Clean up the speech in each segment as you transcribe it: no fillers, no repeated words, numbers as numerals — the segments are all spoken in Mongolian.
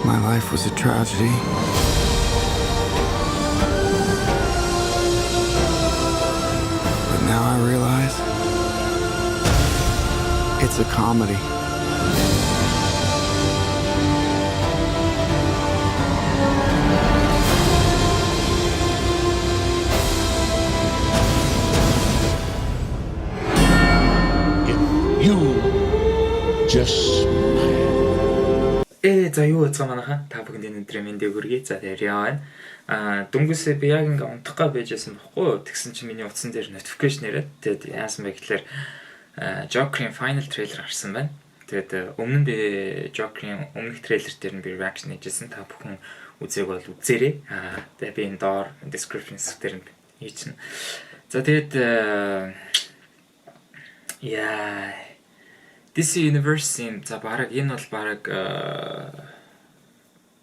My life was a tragedy. But now I realize it's a comedy. You just smile. За юу яцгаа манайха та бүгдийн өдрийн мэндийг хүргэе. За тэгээ Риан дүнгүйсээ би яг ингээ унтахгаа байжсэн бохгүй. Тэгсэн чинь миний утсан дээр notification ирээд тэгээд яасан бэ гэхээр Joker-ийн final trailer гарсан байна. Тэгээд өмнө нь би Joker-ийн өмнөх трейлер дээр нь би reaction хийжсэн. Та бүхэн үзээг бол үзээрэй. Тэгээд би энэ доор description дээр нь хийчихнэ. За тэгээд DC Universe-ийн за бараг энэ бол бараг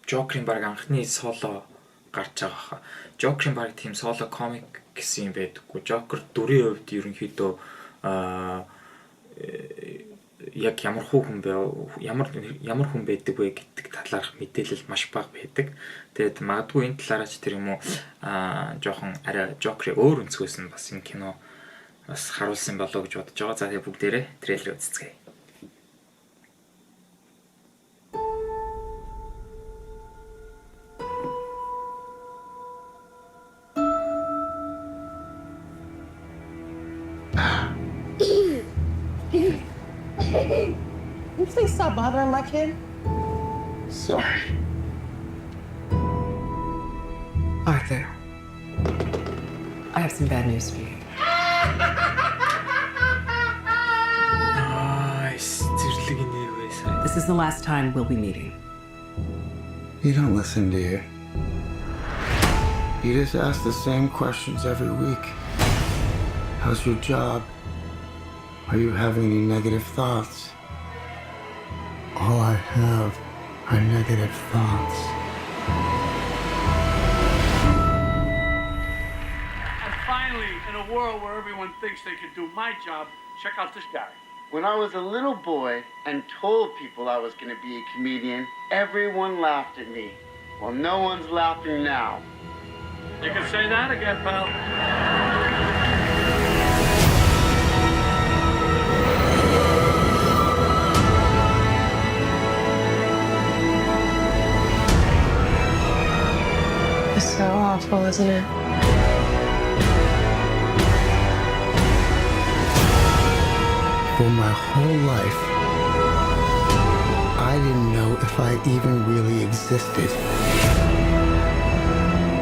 Joker-ийн бараг анхны соло гарч байгаа хаа. Joker-ийн бараг тийм соло комик гэсэн юм байдаггүй. Joker дүрийн хувьд ерөнхийдөө яг ямар хүн бэ, ямар хүн байдаг вэ гэдэг талаарх мэдээлэл маш бага байдаг. Тэгээд магадгүй энэ талаараач тэр юм уу жоохон арай Joker-ийн өөр өнцгөөс нь бас энэ кино бас харуулсан болоо гэж бодож байгаа. За тэгээд бүгдээрээ трейлер үзцгээе. Can you please stop bothering my kid? Sorry. Arthur, I have some bad news for you. Nice. This is the last time we'll be meeting. You don't listen, do you? You just ask the same questions every week. How's your job? Are you having any negative thoughts? All I have are negative thoughts. And finally, in a world where everyone thinks they can do my job, check out this guy. When I was a little boy and told people I was going to be a comedian, everyone laughed at me. Well, no one's laughing now. You can say that again, pal. It's so awful, isn't it? For my whole life, I didn't know if I even really existed.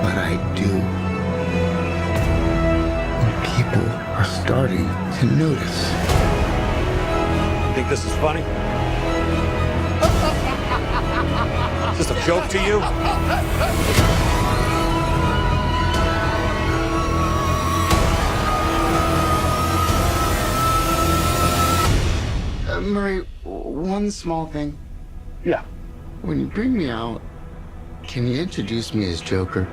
But I do. And people are starting to notice. You think this is funny? Is this a joke to you? Murray, one small thing. Yeah. When you bring me out, can you introduce me as Joker?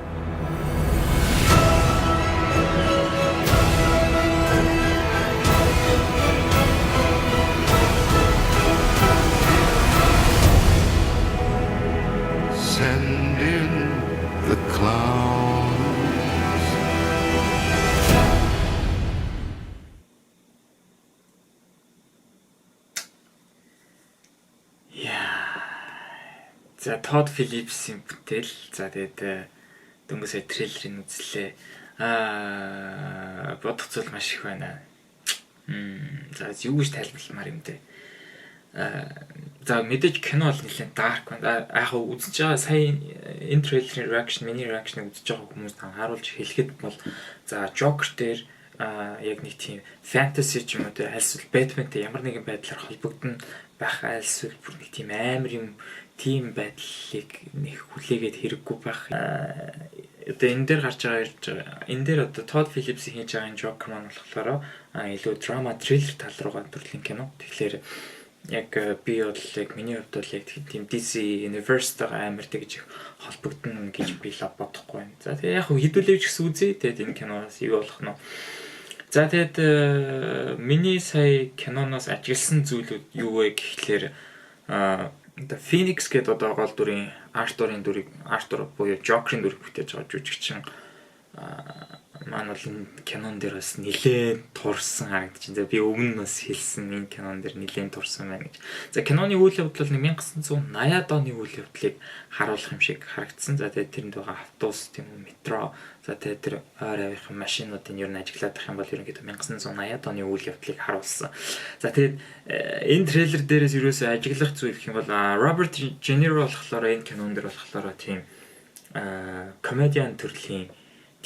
Send in the clowns. За Todd Phillips-ийн бүтээл. За тэгээд дөнгөж сая трейлерыг үзлээ. Бодох зүйл маш их байна. За юу гэж тайлбарламаар юм бэ? За мэдээж кино бол нэлээд dark байна. Яг үзэж байгаа сая энэ трейлерын reaction, миний reaction-ыг үзэж байгаа хүмүүс харуулж хэлэхэд бол за Joker дээр яг нэг тийм fantasy ч юм уу те альсвал Batman-тэй ямар нэгэн байдлаар холбогдно байх альсвал бүр нэг тийм амар юм тийм байдлыг нэг хүлээгээд хэрэггүй байх. Одоо энэ дээр гарч байгаа энэ дээр одоо Todd Phillips хийж байгаа энэ Joker маань болохоор илүү драма триллер тал руугаа төрлийн кино. Тэгэхээр яг би бол яг миний хувьд бол яг тийм DC Universe-тэйгээ амар тэгж холбогдно гэж би л бодохгүй байна. За тэгээ яг хэдүүлээвч гэсэн үзье. Тэгээд энэ киноос юу болох нь. За тэгээд миний сая киноноос ажигласан зүйлүүд юу вэ гэхлээр The Phoenix гэдэг одоо гол дүрийн Артур буюу Joker-ын дүрийг бүтээж байгаа жүжигчин маань бол энэ кинон дээр бас нэлээд турсан харагдаж байна. Би өмнө бас хэлсэн энэ кинон дээр нэлээд турсан байна гэж. За киноны үйл явдал бол 1980-ад оны үйл явдлыг харуулах юм шиг харагдсан. За тэгээд тэрэнд байгаа автобус, тийм үү, метро, за тэгээд тэр ойр авийн машинуудын ер нь ажиглаад байх юм бол ерөнхийдөө 1980-ад оны үйл явдлыг харуулсан. За тэгээд энэ трейлер дээрээс юусоо ажиглах зүйл гэх юм бол Роберт Де Ниро болохоор энэ кинон дээр болохоор тийм комедиан төрлийн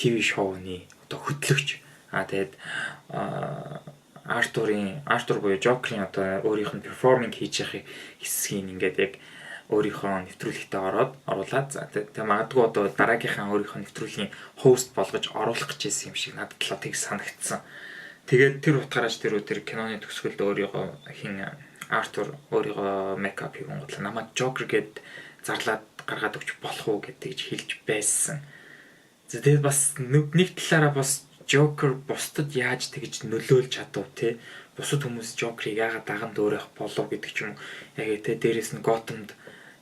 ТV шоуны одоо хөтлөгч. Тэгээд Артур буюу Joker-ийн одоо өөрийнх нь перформинг хийж явах хэсгийг ингээд яг өөрийнхөө нэвтрүүлэгтээ оруулаад за тэгээд магадгүй одоо дараагийнхаа өөрийнхөө нэвтрүүлгийн хост болгож оруулах гэж байсан юм шиг надад л тийг санагдсан. Тэгээд тэр утгаараас тэр киноны төгсгөлд өөрийнхөө Артур өөрийнхөө мейкап хийгэн готлаа намайг Joker гэд зарлаад гаргаад өгч болох уу гэдгийг хэлж байсан. Тэгээд бас нэг талаараа бас Joker бусдад яаж тэгж нөлөөлж чадав те. Бусад хүмүүс Joker-ыг яагаад даган дөөрөх болов гэдэг ч юм уу. Яг тэ дээрэс нь Gotham-д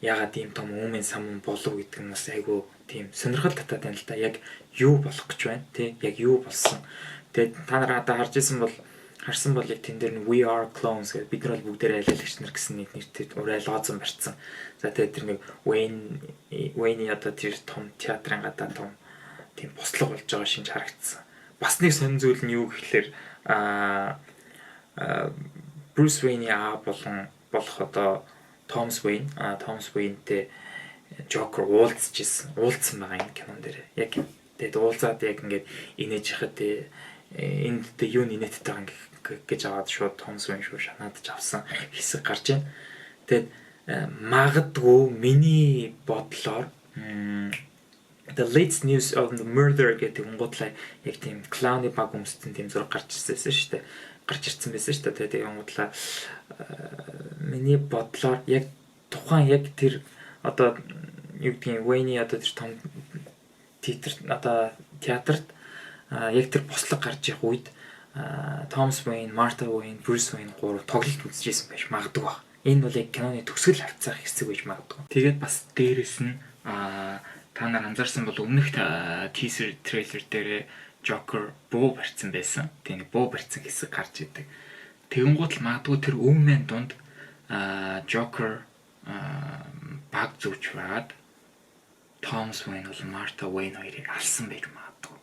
яагаад ийм том үмэн самун болов гэдэг нь бас айгүй тийм сонирхол татаад байна л да. Яг юу болох гэж байна те. Яг юу болсон. Тэгээд та нараа харсан бол яг тэн дээр нь We Are Clones гэдэг бид нар бол бүгдээ айллагч нар гэсэн нэг нэртэй урай лооцсон барьсан. За тэгээд тэр нэг Wayne одоо тэр том театрын гадаа том тийм бослого болж байгаа шинж харагдсан. Бас нэг сонир зүйл нь юу гэхэлэр Bruce Wayne-ийн аа болох одоо Thomas Wayne-тэй Joker уулзсан байгаа энэ кинон дээр. Яг тэгээд уулзаад яг ингээд инээж хахад энд юу нэттэй байгаа гэж аваад шууд Thomas Wayne шүү шанаадж авсан хэсэг гарч байна. Тэгээд магадгүй миний бодлоор The latest news of the murder гэдэг гутлаа яг тийм clown-ы баг өмссөн тийм зураг гарч ирсэн шүү дээ. Тэгээд яг гутлаа миний бодлоор яг тухайн яг тэр одоо юу гэдгийг Wayne одоо тэр том театрт яг тэр бослог гарч ирэх үед Thomas Wayne, Martha Wayne, Bruce Wayne гурав тоглолт үзчихсэн байж магадгүй баг. Энэ бол яг киноны төгсгөл хавцах хэсэг байж магадгүй. Тэгээд бас дээрэс нь та нар анзаарсан бол өмнөх teaser trailer дээр Joker буу барьсан байсан. Тийм буу барьсан хэсэг гарч идэг. Тэгэнгუთ л магадгүй тэр өмнө дунд Joker баг зүвчраад Thomas Wayne бол Martha Wayne хоёрыг алсан байж магадгүй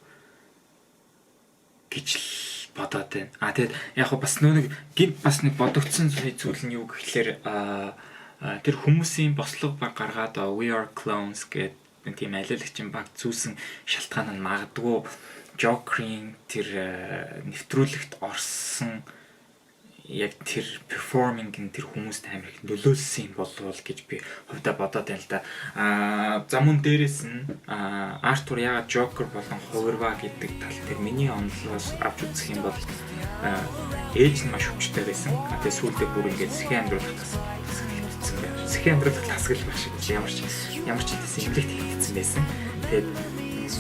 гэж л бодоод байна. Тэгээд яг бас нэг бодогдсон зүйл нь юу гэхэлэр тэр хүмүүсийн бослого баг гаргаад We Are Clones гэдэг тийм айллагчийн баг зүүсэн шалтгаан нь магадгүй Joker-ийн тэр нэвтрүүлэгт орсон яг тэр перформинг-ын тэр хүмүүст амар их нөлөөлсөн юм болов гэж би хувьдаа бодоод байна л да. За мөн дээрэс нь Артур яагаад Joker болон хувирваа гэдэг тал дээр миний онолоос авч үзэх юм бол ээж нь маш хүчтэй байсан. Тэгээд сүүлдээ бүр ингээд сэхэн амьдралах тасгал байх шиг ямар ч хэдсэн эмнэлэгт хийгдсэн байсан. Тэгээд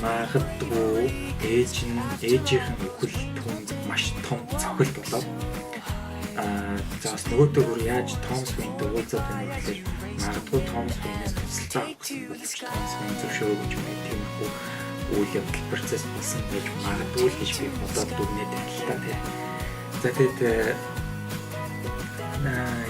магадгүй ээжийнх нь үхэл түнд маш том цохилт болоод за бас нөгөөдөө бүр яаж Thomas Wayne-тэй уулзаад байна гэхээр магадгүй Thomas Wayne-ээс тусалцаа авах гэсэн бол Thomas Wayne зөвшөөрөж байгаа тийм их үйл явдал процесс болсон гэж магадгүй л гэж би бодоод дүгнээд байна л та тийм. За тэгээд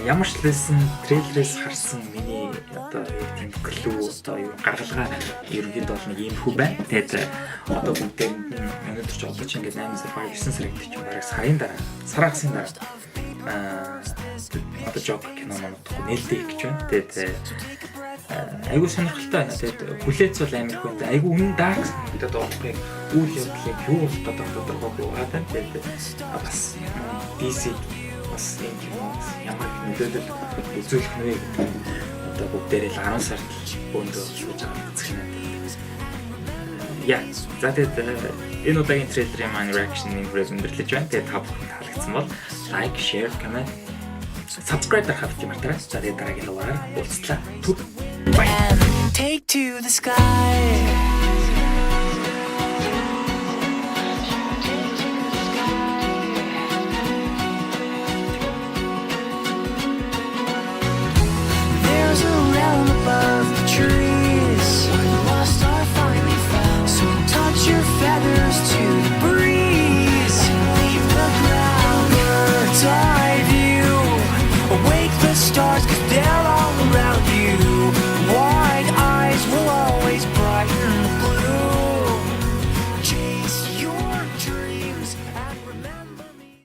ямар ч лсэн трейлерээс харсан миний одоо тийм клүү одоо юу гаргалгаа ерөнхийдөө бол нэг юм хүү байна. Тэгээд одоо бүгдээ өнөөдөр ч одоо ч ингээд 8 сар 9 сар гэдэг чинь бараг сарын дараа одоо Joker кино манад нээлттэй их гэж байна. Тэгээд айгуу сонирхолтой байна. Тэгээд хүлээц бол амар их байна. Айгуу үнэн dark гэдэг доохгүй үйл явдлыг юу болоод тодорхойгүй байгаа. Тэгээд бас DC бас ямар нөлөөлөл үзүүлэх нэ гэдэг одоо бүгдээрээ л 10 сард бөөндөө шүүж байгаа гэсэн юм. Яа, за тэгээд энэ удаагийн трейлерын маань reaction-ийн хүрээс өндөрлөж байна. Тэгээд та бүхэн таалагдсан бол like, share, comment, subscribe дарахад мартаарай. За тэгээд дараагийн дугаараар уулзлаа. Take to the sky. Above the tree. stars, 'cause there